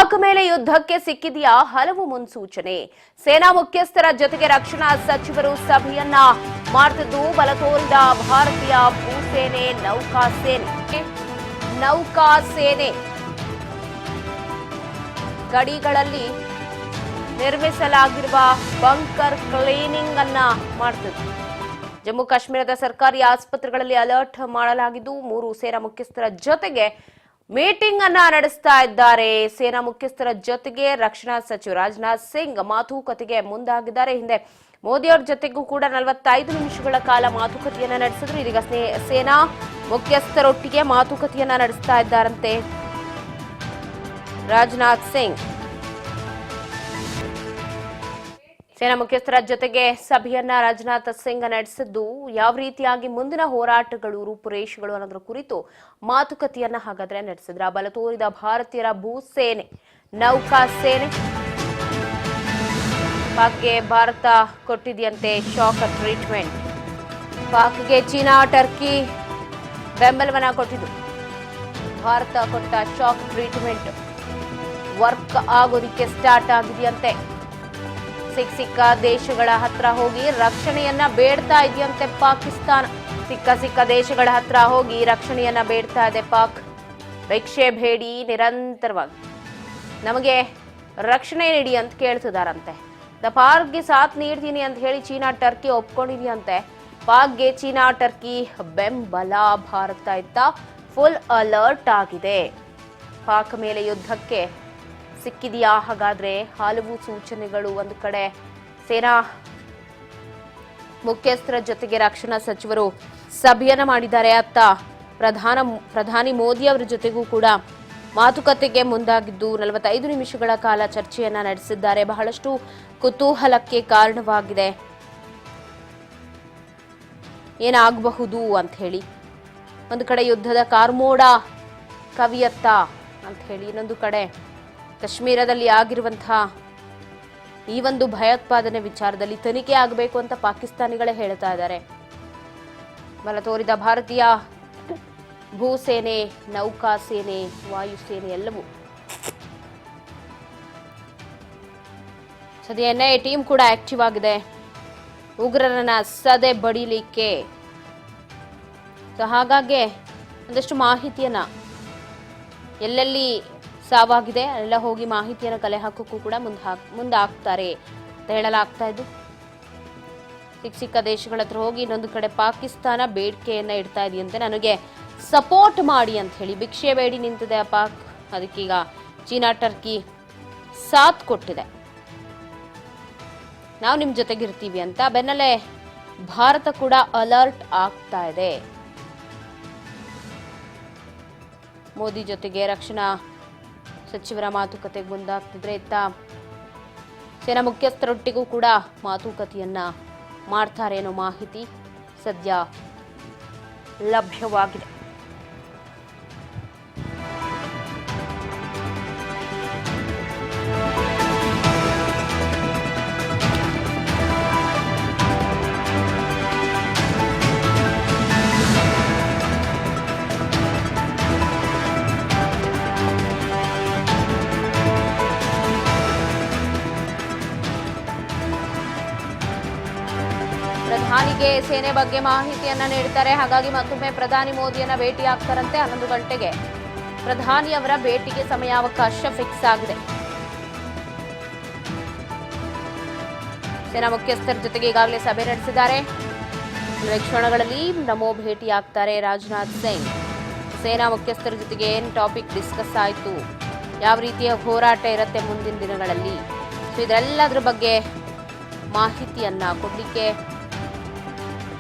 ಪಾಕ್ ಮೇಲೆ ಯುದ್ಧಕ್ಕೆ ಸಿಕ್ಕಿದೆಯಾ ಹಲವು ಮುನ್ಸೂಚನೆ. ಸೇನಾ ಮುಖ್ಯಸ್ಥರ ಜೊತೆಗೆ ರಕ್ಷಣಾ ಸಚಿವರು ಸಭೆಯನ್ನ ಮಾಡ್ತಿದ್ದು ಬಲ ತೋರಿದ ಭಾರತೀಯ ಭೂಸೇನೆ ನೌಕಾಸೇನೆ ಗಡಿಗಳಲ್ಲಿ ನಿರ್ಮಿಸಲಾಗಿರುವ ಬಂಕರ್ ಕ್ಲೀನಿಂಗ್ ಅನ್ನ ಮಾಡ್ತಿದ್ದು ಜಮ್ಮು ಕಾಶ್ಮೀರದ ಸರ್ಕಾರಿ ಆಸ್ಪತ್ರೆಗಳಲ್ಲಿ ಅಲರ್ಟ್ ಮಾಡಲಾಗಿದ್ದು 3 ಸೇನಾ ಮುಖ್ಯಸ್ಥರ ಜೊತೆಗೆ ಮೀಟಿಂಗ್ ಅನ್ನ ನಡೆಸ್ತಾ ಇದ್ದಾರೆ. ಸೇನಾ ಮುಖ್ಯಸ್ಥರ ಜೊತೆಗೆ ರಕ್ಷಣಾ ಸಚಿವ ರಾಜನಾಥ್ ಸಿಂಗ್ ಮಾತುಕತೆಗೆ ಮುಂದಾಗಿದ್ದಾರೆ. ಹಿಂದೆ ಮೋದಿ ಅವರ ಜೊತೆಗೂ ಕೂಡ 45 ನಿಮಿಷಗಳ ಕಾಲ ಮಾತುಕತೆಯನ್ನ ನಡೆಸಿದ್ರು. ಇದೀಗ ಸೇನಾ ಮುಖ್ಯಸ್ಥರೊಟ್ಟಿಗೆ ಮಾತುಕತೆಯನ್ನ ನಡೆಸ್ತಾ ಇದ್ದಾರಂತೆ ರಾಜನಾಥ್ ಸಿಂಗ್. ಸೇನಾ ಮುಖ್ಯಸ್ಥರ ಜೊತೆಗೆ ಸಭೆಯನ್ನ ರಾಜನಾಥ್ ಸಿಂಗ್ ನಡೆಸಿದ್ದು ಯಾವ ರೀತಿಯಾಗಿ ಮುಂದಿನ ಹೋರಾಟಗಳು ರೂಪುರೇಷೆಗಳು ಅನ್ನೋದ್ರ ಕುರಿತು ಮಾತುಕತೆಯನ್ನ ಹಾಗಾದ್ರೆ ನಡೆಸಿದ್ರ. ಬಲ ತೋರಿದ ಭಾರತೀಯರ ಭೂಸೇನೆ ನೌಕಾಸೇನೆ ಪಾಕ್ಗೆ ಭಾರತ ಕೊಟ್ಟಿದೆಯಂತೆ ಶಾಕ್ ಟ್ರೀಟ್ಮೆಂಟ್. ಪಾಕ್ಗೆ ಚೀನಾ ಟರ್ಕಿ ಬೆಂಬಲವನ್ನ ಕೊಟ್ಟಿದ್ದು ಭಾರತ ಕೊಟ್ಟ ಶಾಕ್ ಟ್ರೀಟ್ಮೆಂಟ್ ವರ್ಕ್ ಆಗೋದಿಕ್ಕೆ ಸ್ಟಾರ್ಟ್ ಆಗಿದೆಯಂತೆ. ಸಿಕ್ಕ ದೇಶಗಳ ಹತ್ರ ಹೋಗಿ ರಕ್ಷಣೆಯನ್ನ ಬೇಡ್ತಾ ಇದೆಯಂತೆ ಪಾಕಿಸ್ತಾನ. ಸಿಕ್ಕ ದೇಶಗಳ ಹತ್ರ ಹೋಗಿ ರಕ್ಷಣೆಯನ್ನ ಬೇಡ್ತಾ ಇದೆ ಪಾಕ್. ಭಿಕ್ಷೆ ಬೇಡಿ ನಿರಂತರವಾಗಿ ನಮಗೆ ರಕ್ಷಣೆ ನೀಡಿ ಅಂತ ಕೇಳ್ತಿದಾರಂತೆ. ಪಾಕ್ಗೆ ಸಾಥ್ ನೀಡ್ತೀನಿ ಅಂತ ಹೇಳಿ ಚೀನಾ ಟರ್ಕಿ ಒಪ್ಕೊಂಡಿದೆಯಂತೆ. ಪಾಕ್ಗೆ ಚೀನಾ ಟರ್ಕಿ ಬೆಂಬಲ. ಭಾರತ ಇತ್ತ ಫುಲ್ ಅಲರ್ಟ್ ಆಗಿದೆ. ಪಾಕ್ ಮೇಲೆ ಯುದ್ಧಕ್ಕೆ ಸಿಕ್ಕಿದೆಯಾ ಹಾಗಾದ್ರೆ ಹಲವು ಸೂಚನೆಗಳು. ಒಂದು ಕಡೆ ಸೇನಾ ಮುಖ್ಯಸ್ಥರ ಜೊತೆಗೆ ರಕ್ಷಣಾ ಸಚಿವರು ಸಭೆಯನ್ನ ಮಾಡಿದ್ದಾರೆ. ಅತ್ತ ಪ್ರಧಾನಿ ಮೋದಿ ಅವರ ಜೊತೆಗೂ ಕೂಡ ಮಾತುಕತೆಗೆ ಮುಂದಾಗಿದ್ದು 45 ನಿಮಿಷಗಳ ಕಾಲ ಚರ್ಚೆಯನ್ನ ನಡೆಸಿದ್ದಾರೆ. ಬಹಳಷ್ಟು ಕುತೂಹಲಕ್ಕೆ ಕಾರಣವಾಗಿದೆ ಏನಾಗಬಹುದು ಅಂತ ಹೇಳಿ. ಒಂದು ಕಡೆ ಯುದ್ಧದ ಕಾರ್ಮೋಡ ಕವಿಯತ್ತ ಅಂತ ಹೇಳಿ, ಇನ್ನೊಂದು ಕಡೆ ಕಾಶ್ಮೀರದಲ್ಲಿ ಆಗಿರುವಂತಹ ಈ ಒಂದು ಭಯೋತ್ಪಾದನೆ ವಿಚಾರದಲ್ಲಿ ತನಿಖೆ ಆಗಬೇಕು ಅಂತ ಪಾಕಿಸ್ತಾನಿಗಳೇ ಹೇಳ್ತಾ ಇದ್ದಾರೆ. ಬಲ ತೋರಿದ ಭಾರತೀಯ ಭೂಸೇನೆ ನೌಕಾಸೇನೆ ವಾಯುಸೇನೆ ಎಲ್ಲವೂ. ಸದ್ಯ ಎನ್ಐಎ ಟೀಮ್ ಕೂಡ ಆಕ್ಟಿವ್ ಆಗಿದೆ ಉಗ್ರರನ್ನ ಸದೆ ಬಡಿಲಿಕ್ಕೆ. ಹಾಗಾಗಿ ಒಂದಷ್ಟು ಮಾಹಿತಿಯನ್ನ ಎಲ್ಲೆಲ್ಲಿ ಸಾವಾಗಿದೆ ಅಲ್ಲೆಲ್ಲ ಹೋಗಿ ಮಾಹಿತಿಯನ್ನು ಕಲೆ ಹಾಕೋಕ್ಕೂ ಕೂಡ ಮುಂದಾಗ್ತಾರೆ ಅಂತ ಹೇಳಲಾಗ್ತಾ ಇದ್ದು. ಸಿಕ್ಕ ದೇಶಗಳ ಹತ್ರ ಹೋಗಿ ಇನ್ನೊಂದು ಕಡೆ ಪಾಕಿಸ್ತಾನ ಬೇಡಿಕೆಯನ್ನ ಇಡ್ತಾ ಇದೆಯಂತೆ, ನನಗೆ ಸಪೋರ್ಟ್ ಮಾಡಿ ಅಂತ ಹೇಳಿ. ಭಿಕ್ಷೆ ಬೇಡಿ ನಿಂತಿದೆ ಪಾಕ್. ಅದಕ್ಕೀಗ ಚೀನಾ ಟರ್ಕಿ ಸಾಥ್ ಕೊಟ್ಟಿದೆ, ನಾವು ನಿಮ್ ಜೊತೆಗಿರ್ತೀವಿ ಅಂತ. ಬೆನ್ನಲ್ಲೇ ಭಾರತ ಕೂಡ ಅಲರ್ಟ್ ಆಗ್ತಾ ಇದೆ. ಮೋದಿ ಜೊತೆಗೆ ರಕ್ಷಣಾ ಸಚಿವರ ಮಾತುಕತೆಗೆ ಮುಂದಾಗ್ತಿದ್ರೆ ಇತ್ತ ಸೇನಾ ಮುಖ್ಯಸ್ಥರೊಟ್ಟಿಗೂ ಕೂಡ ಮಾತುಕತೆಯನ್ನ ಮಾಡ್ತಾರೆ ಅನ್ನೋ ಮಾಹಿತಿ ಸದ್ಯ ಲಭ್ಯವಾಗಿದೆ. ಪ್ರಧಾನಿಗೆ ಸೇನೆ ಬಗ್ಗೆ ಮಾಹಿತಿಯನ್ನ ನೀಡ್ತಾರೆ. ಹಾಗಾಗಿ ಮತ್ತೊಮ್ಮೆ ಪ್ರಧಾನಿ ಮೋದಿಯನ್ನ ಭೇಟಿ ಆಗ್ತಾರಂತೆ. 11 ಗಂಟೆಗೆ ಪ್ರಧಾನಿಯವರ ಭೇಟಿಗೆ ಸಮಯಾವಕಾಶ ಫಿಕ್ಸ್ ಆಗಿದೆ. ಸೇನಾ ಮುಖ್ಯಸ್ಥರ ಜೊತೆಗೆ ಈಗಾಗಲೇ ಸಭೆ ನಡೆಸಿದ್ದಾರೆ. ಕ್ಷಣಗಳಲ್ಲಿ ನಮೋ ಭೇಟಿ ಆಗ್ತಾರೆ ರಾಜನಾಥ್ ಸಿಂಗ್. ಸೇನಾ ಮುಖ್ಯಸ್ಥರ ಜೊತೆಗೆ ಏನು ಟಾಪಿಕ್ ಡಿಸ್ಕಸ್ ಆಯಿತು, ಯಾವ ರೀತಿಯ ಹೋರಾಟ ಇರುತ್ತೆ ಮುಂದಿನ ದಿನಗಳಲ್ಲಿ, ಇದೆಲ್ಲದರ ಬಗ್ಗೆ ಮಾಹಿತಿಯನ್ನ ಕೊಡಲಿಕ್ಕೆ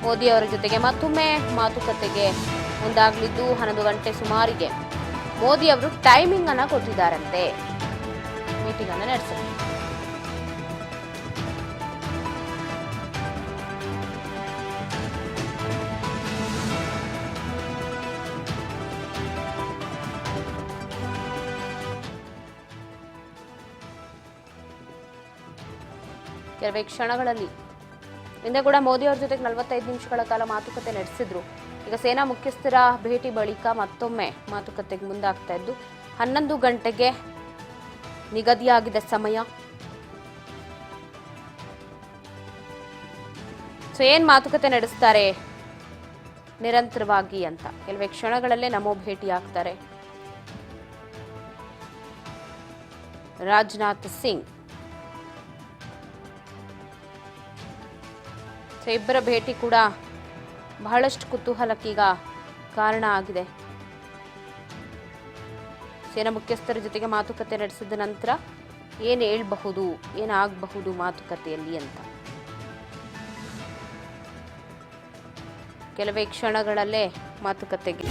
ಮೋದಿ ಅವರ ಜೊತೆಗೆ ಮತ್ತೊಮ್ಮೆ ಮಾತುಕತೆಗೆ ಮುಂದಾಗಲಿದ್ದು 11 ಗಂಟೆ ಸುಮಾರಿಗೆ ಮೋದಿ ಅವರು ಟೈಮಿಂಗ್ ಅನ್ನ ಕೊಟ್ಟಿದ್ದಾರಂತೆ ಮೀಟಿಂಗ್ ಅನ್ನ ನಡೆಸಲು. ಕೆಲವೇ ಕ್ಷಣಗಳಲ್ಲಿ ಹಿಂದೆ ಕೂಡ ಮೋದಿ ಅವರ ಜೊತೆಗೆ 45 ನಿಮಿಷಗಳ ಕಾಲ ಮಾತುಕತೆ ನಡೆಸಿದ್ರು. ಈಗ ಸೇನಾ ಮುಖ್ಯಸ್ಥರ ಭೇಟಿ ಬಳಿಕ ಮತ್ತೊಮ್ಮೆ ಮಾತುಕತೆಗೆ ಮುಂದಾಗ್ತಾ ಇದ್ದು 11 ಗಂಟೆಗೆ ನಿಗದಿಯಾಗಿದೆ ಸಮಯ. ಸೊ ಏನ್ ಮಾತುಕತೆ ನಡೆಸ್ತಾರೆ ನಿರಂತರವಾಗಿ ಅಂತ ಕೆಲವೇ ಕ್ಷಣಗಳಲ್ಲೇ ನಮೋ ಭೇಟಿ ಆಗ್ತಾರೆ. ರಾಜನಾಥ್ ಸಿಂಗ್ ಸೊ ಇಬ್ಬರ ಭೇಟಿ ಕೂಡ ಬಹಳಷ್ಟು ಕುತೂಹಲಕ್ಕೀಗ ಕಾರಣ ಆಗಿದೆ. ಸೇನಾ ಮುಖ್ಯಸ್ಥರ ಜೊತೆಗೆ ಮಾತುಕತೆ ನಡೆಸಿದ ನಂತರ ಏನು ಹೇಳ್ಬಹುದು, ಏನಾಗಬಹುದು ಮಾತುಕತೆಯಲ್ಲಿ ಅಂತ ಕೆಲವೇ ಕ್ಷಣಗಳಲ್ಲೇ ಮಾತುಕತೆಗೆ